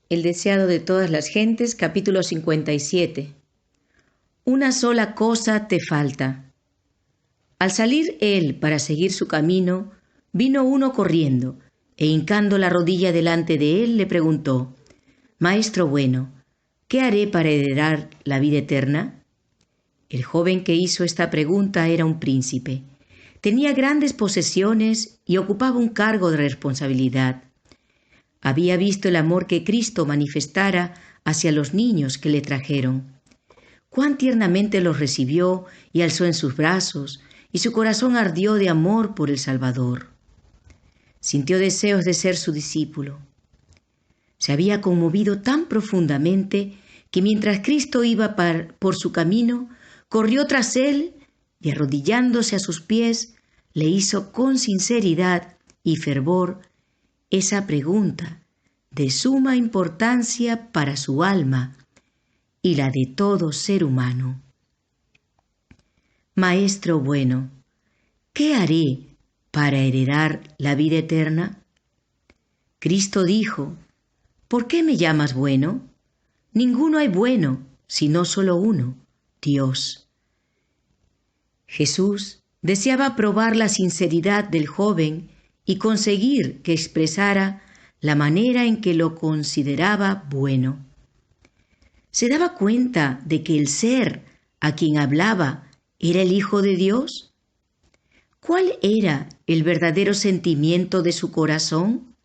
El deseado de todas las gentes, capítulo 57. Una sola cosa te falta. Al salir él para seguir su camino, vino uno corriendo, e hincando la rodilla delante de él, le preguntó: Maestro bueno, ¿qué haré para heredar la vida eterna? El joven que hizo esta pregunta era un príncipe. Tenía grandes posesiones y ocupaba un cargo de responsabilidad. Había visto el amor que Cristo manifestara hacia los niños que le trajeron. Cuán tiernamente los recibió y alzó en sus brazos, y su corazón ardió de amor por el Salvador. Sintió deseos de ser su discípulo. Se había conmovido tan profundamente que mientras Cristo iba por su camino, corrió tras él y arrodillándose a sus pies, le hizo con sinceridad y fervor esa pregunta de suma importancia para su alma y la de todo ser humano. Maestro bueno, ¿qué haré para heredar la vida eterna? Cristo dijo: ¿Por qué me llamas bueno? Ninguno hay bueno, sino solo uno, Dios. Jesús deseaba probar la sinceridad del joven y conseguir que expresara la manera en que lo consideraba bueno. ¿Se daba cuenta de que el ser a quien hablaba era el Hijo de Dios? ¿Cuál era el verdadero sentimiento de su corazón?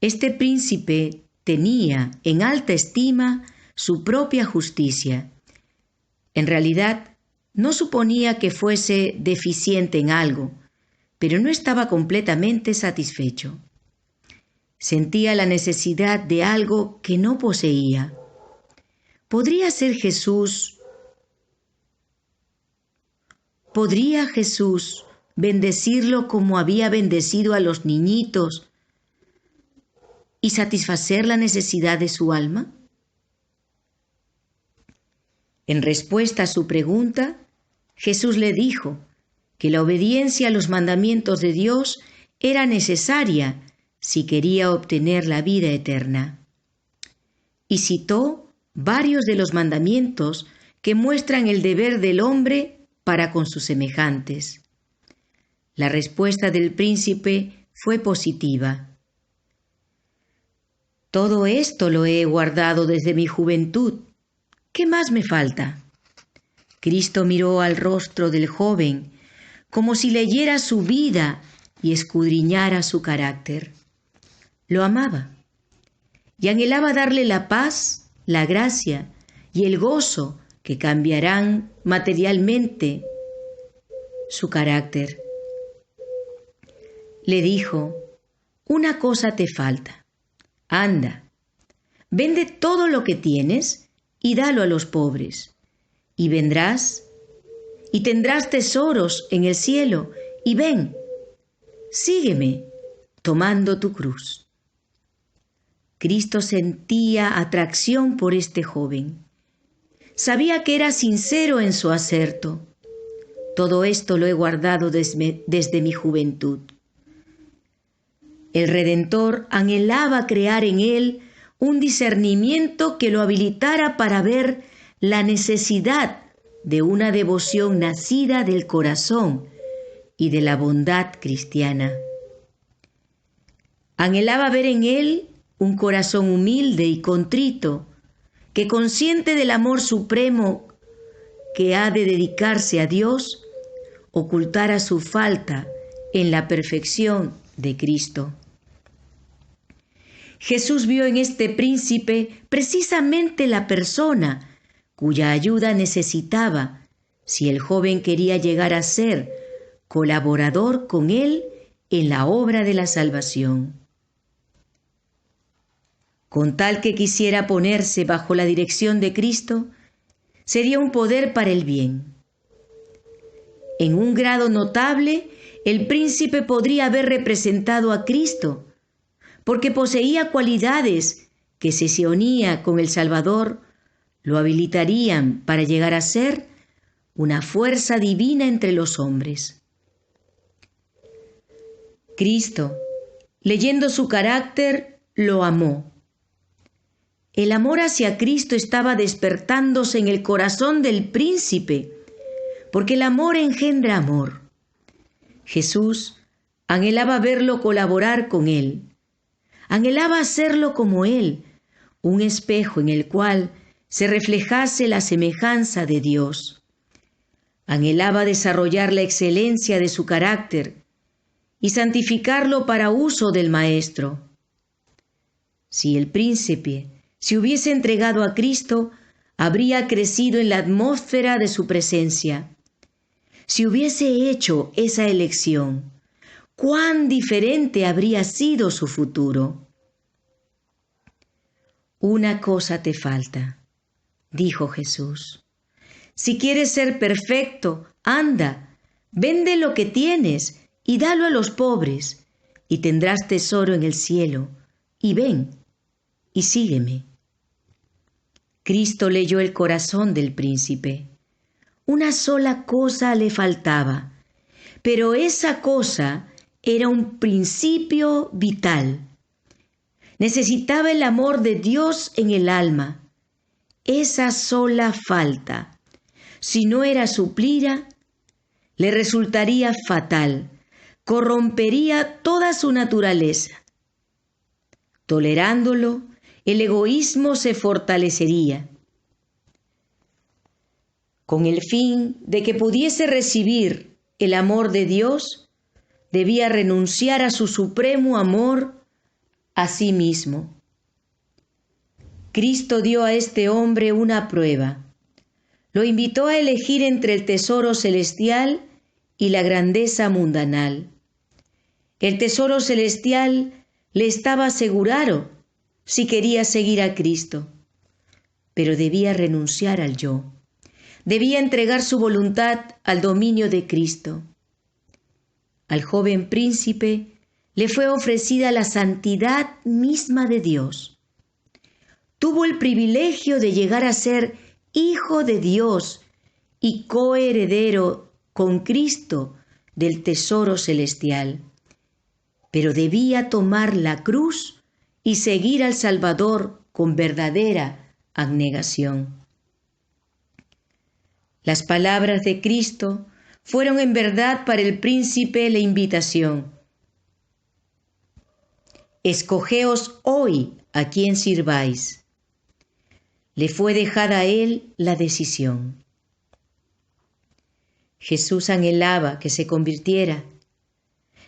Este príncipe tenía en alta estima su propia justicia. En realidad, no suponía que fuese deficiente en algo, pero no estaba completamente satisfecho. Sentía la necesidad de algo que no poseía. ¿Podría Jesús bendecirlo como había bendecido a los niñitos y satisfacer la necesidad de su alma? En respuesta a su pregunta, Jesús le dijo que la obediencia a los mandamientos de Dios era necesaria si quería obtener la vida eterna. Y citó varios de los mandamientos que muestran el deber del hombre para con sus semejantes. La respuesta del príncipe fue positiva. Todo esto lo he guardado desde mi juventud. ¿Qué más me falta? Cristo miró al rostro del joven como si leyera su vida y escudriñara su carácter. Lo amaba y anhelaba darle la paz, la gracia y el gozo que cambiarán materialmente su carácter. Le dijo: una cosa te falta. Anda, vende todo lo que tienes y dalo a los pobres, y vendrás y tendrás tesoros en el cielo, y ven, sígueme tomando tu cruz. Cristo sentía atracción por este joven. Sabía que era sincero en su aserto. Todo esto lo he guardado desde mi juventud. El Redentor anhelaba crear en él un discernimiento que lo habilitara para ver la necesidad de una devoción nacida del corazón y de la bondad cristiana. Anhelaba ver en él un corazón humilde y contrito, que consciente del amor supremo que ha de dedicarse a Dios, ocultara su falta en la perfección de Cristo. Jesús vio en este príncipe precisamente la persona cuya ayuda necesitaba si el joven quería llegar a ser colaborador con él en la obra de la salvación. Con tal que quisiera ponerse bajo la dirección de Cristo, sería un poder para el bien. En un grado notable, el príncipe podría haber representado a Cristo, porque poseía cualidades que, si se unía con el Salvador, lo habilitarían para llegar a ser una fuerza divina entre los hombres. Cristo, leyendo su carácter, lo amó. El amor hacia Cristo estaba despertándose en el corazón del príncipe, porque el amor engendra amor. Jesús anhelaba verlo colaborar con él. Anhelaba hacerlo como él, un espejo en el cual se reflejase la semejanza de Dios. Anhelaba desarrollar la excelencia de su carácter y santificarlo para uso del Maestro. Si el príncipe se hubiese entregado a Cristo, habría crecido en la atmósfera de su presencia. Si hubiese hecho esa elección, cuán diferente habría sido su futuro. Una cosa te falta, dijo Jesús. Si quieres ser perfecto, anda, vende lo que tienes y dalo a los pobres, y tendrás tesoro en el cielo. Y ven, y sígueme. Cristo leyó el corazón del príncipe. Una sola cosa le faltaba, pero esa cosa era un principio vital. Necesitaba el amor de Dios en el alma. Esa sola falta, si no era suplida, le resultaría fatal, corrompería toda su naturaleza. Tolerándolo, el egoísmo se fortalecería. Con el fin de que pudiese recibir el amor de Dios, debía renunciar a su supremo amor a sí mismo. Cristo dio a este hombre una prueba. Lo invitó a elegir entre el tesoro celestial y la grandeza mundanal. El tesoro celestial le estaba asegurado si quería seguir a Cristo, pero debía renunciar al yo. Debía entregar su voluntad al dominio de Cristo. Al joven príncipe le fue ofrecida la santidad misma de Dios. Tuvo el privilegio de llegar a ser hijo de Dios y coheredero con Cristo del tesoro celestial. Pero debía tomar la cruz y seguir al Salvador con verdadera abnegación. Las palabras de Cristo fueron en verdad para el príncipe la invitación. Escogeos hoy a quién sirváis. Le fue dejada a él la decisión. Jesús anhelaba que se convirtiera.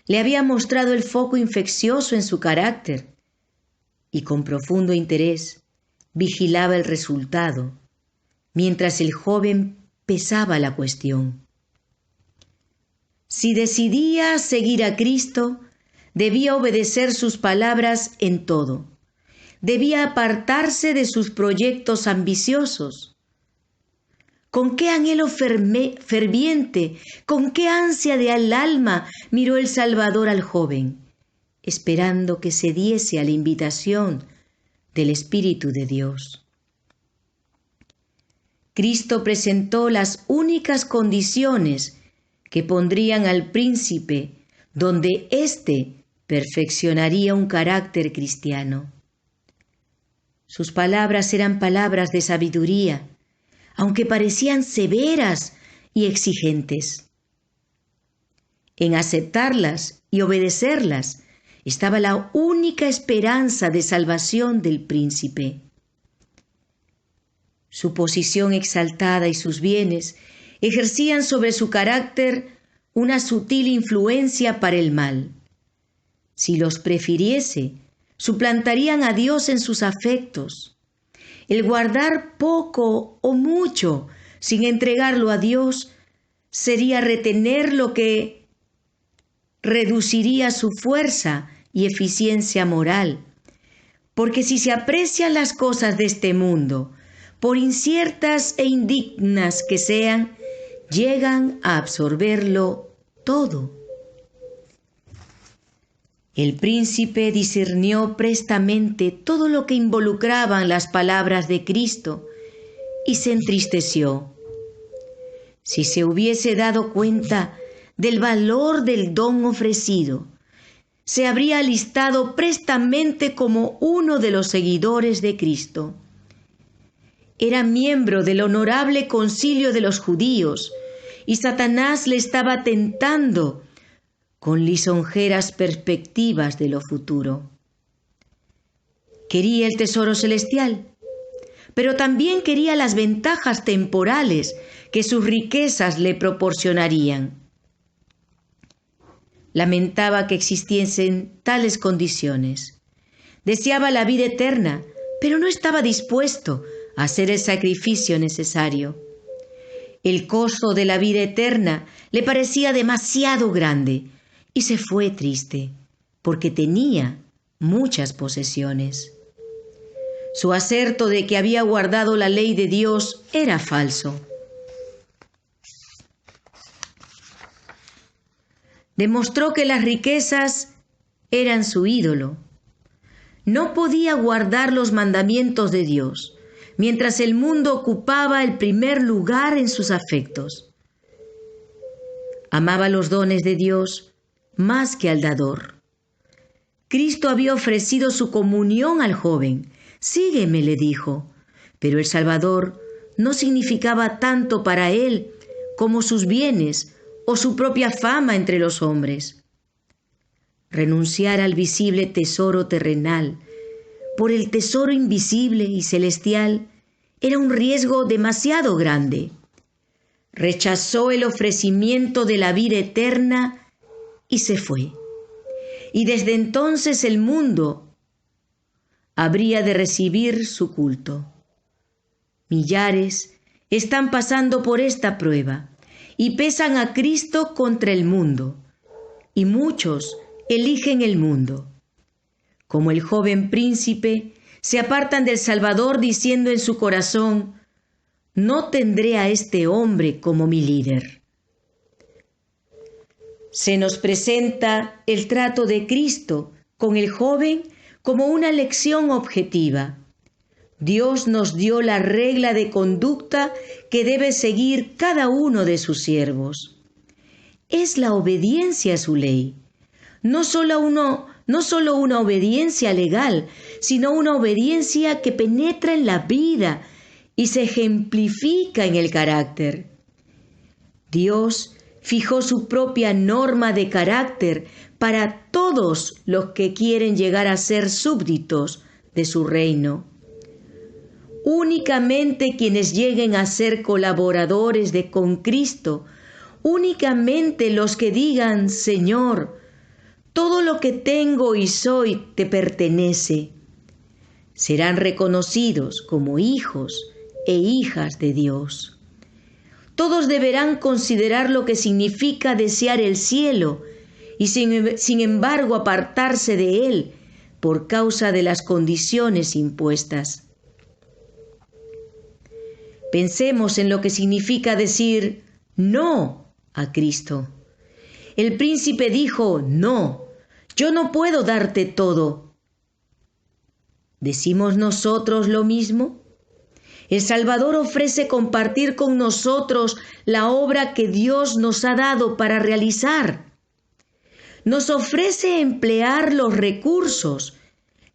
Le había mostrado el foco infeccioso en su carácter y con profundo interés vigilaba el resultado, mientras el joven pesaba la cuestión. Si decidía seguir a Cristo, debía obedecer sus palabras en todo. Debía apartarse de sus proyectos ambiciosos. Con qué anhelo ferviente, con qué ansia del alma miró el Salvador al joven, esperando que cediese a la invitación del Espíritu de Dios. Cristo presentó las únicas condiciones que pondrían al príncipe donde éste perfeccionaría un carácter cristiano. Sus palabras eran palabras de sabiduría, aunque parecían severas y exigentes. En aceptarlas y obedecerlas estaba la única esperanza de salvación del príncipe. Su posición exaltada y sus bienes ejercían sobre su carácter una sutil influencia para el mal. Si los prefiriese, suplantarían a Dios en sus afectos. El guardar poco o mucho sin entregarlo a Dios sería retener lo que reduciría su fuerza y eficiencia moral. Porque si se aprecian las cosas de este mundo, por inciertas e indignas que sean, llegan a absorberlo todo. El príncipe discernió prestamente todo lo que involucraban las palabras de Cristo y se entristeció. Si se hubiese dado cuenta del valor del don ofrecido, se habría alistado prestamente como uno de los seguidores de Cristo. Era miembro del honorable concilio de los judíos y Satanás le estaba tentando con lisonjeras perspectivas de lo futuro. Quería el tesoro celestial, pero también quería las ventajas temporales que sus riquezas le proporcionarían. Lamentaba que existiesen tales condiciones. Deseaba la vida eterna, pero no estaba dispuesto a hacer el sacrificio necesario. El costo de la vida eterna le parecía demasiado grande y se fue triste, porque tenía muchas posesiones. Su aserto de que había guardado la ley de Dios era falso. Demostró que las riquezas eran su ídolo. No podía guardar los mandamientos de Dios, mientras el mundo ocupaba el primer lugar en sus afectos. Amaba los dones de Dios más que al dador. Cristo había ofrecido su comunión al joven. «Sígueme», le dijo, pero el Salvador no significaba tanto para él como sus bienes o su propia fama entre los hombres. Renunciar al visible tesoro terrenal por el tesoro invisible y celestial era un riesgo demasiado grande. Rechazó el ofrecimiento de la vida eterna y se fue. Y desde entonces el mundo habría de recibir su culto. Millares están pasando por esta prueba y pesan a Cristo contra el mundo, y muchos eligen el mundo. Como el joven príncipe, se apartan del Salvador diciendo en su corazón: «No tendré a este hombre como mi líder». Se nos presenta el trato de Cristo con el joven como una lección objetiva. Dios nos dio la regla de conducta que debe seguir cada uno de sus siervos. Es la obediencia a su ley. No solo una obediencia legal, sino una obediencia que penetra en la vida y se ejemplifica en el carácter. Dios fijó su propia norma de carácter para todos los que quieren llegar a ser súbditos de su reino. Únicamente quienes lleguen a ser colaboradores con Cristo, únicamente los que digan: «Señor, todo lo que tengo y soy te pertenece», serán reconocidos como hijos e hijas de Dios. Todos deberán considerar lo que significa desear el cielo y sin embargo apartarse de él por causa de las condiciones impuestas. Pensemos en lo que significa decir no a Cristo. El príncipe dijo: «No, yo no puedo darte todo». ¿Decimos nosotros lo mismo? El Salvador ofrece compartir con nosotros la obra que Dios nos ha dado para realizar. Nos ofrece emplear los recursos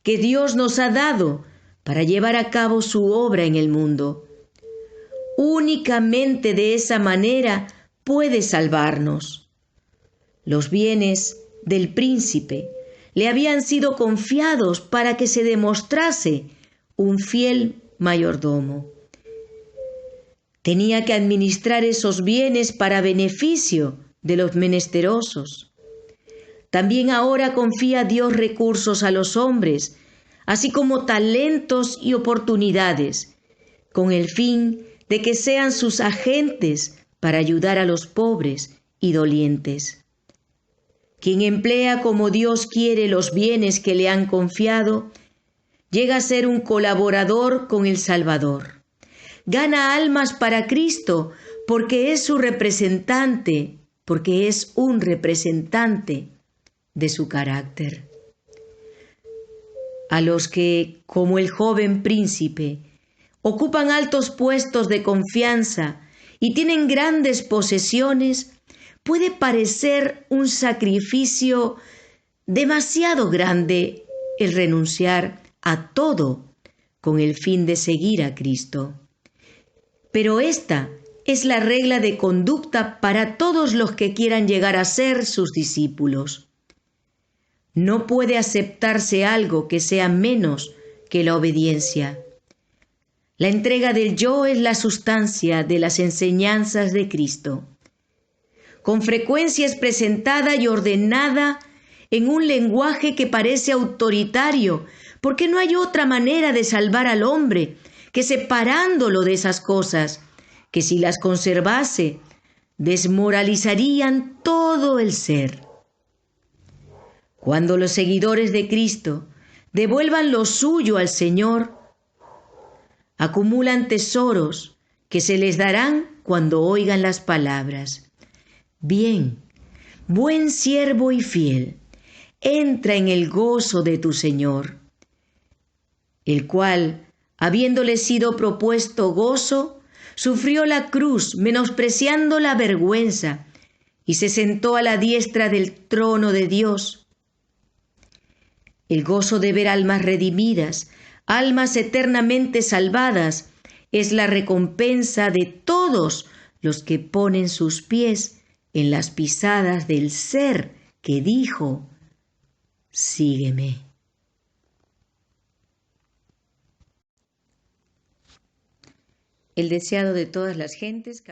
que Dios nos ha dado para llevar a cabo su obra en el mundo. Únicamente de esa manera puede salvarnos. Los bienes del príncipe le habían sido confiados para que se demostrase un fiel mayordomo. Tenía que administrar esos bienes para beneficio de los menesterosos. También ahora confía Dios recursos a los hombres, así como talentos y oportunidades, con el fin de que sean sus agentes para ayudar a los pobres y dolientes. Quien emplea como Dios quiere los bienes que le han confiado, llega a ser un colaborador con el Salvador. Gana almas para Cristo porque es su representante, porque es un representante de su carácter. A los que, como el joven príncipe, ocupan altos puestos de confianza y tienen grandes posesiones, puede parecer un sacrificio demasiado grande el renunciar a todo con el fin de seguir a Cristo. Pero esta es la regla de conducta para todos los que quieran llegar a ser sus discípulos. No puede aceptarse algo que sea menos que la obediencia. La entrega del yo es la sustancia de las enseñanzas de Cristo. Con frecuencia es presentada y ordenada en un lenguaje que parece autoritario, porque no hay otra manera de salvar al hombre que separándolo de esas cosas, que si las conservase, desmoralizarían todo el ser. Cuando los seguidores de Cristo devuelvan lo suyo al Señor, acumulan tesoros que se les darán cuando oigan las palabras. Bien, buen siervo y fiel, entra en el gozo de tu Señor, el cual, habiéndole sido propuesto gozo, sufrió la cruz, menospreciando la vergüenza, y se sentó a la diestra del trono de Dios. El gozo de ver almas redimidas, almas eternamente salvadas, es la recompensa de todos los que ponen sus pies en las pisadas del Ser que dijo: sígueme. El deseado de todas las gentes.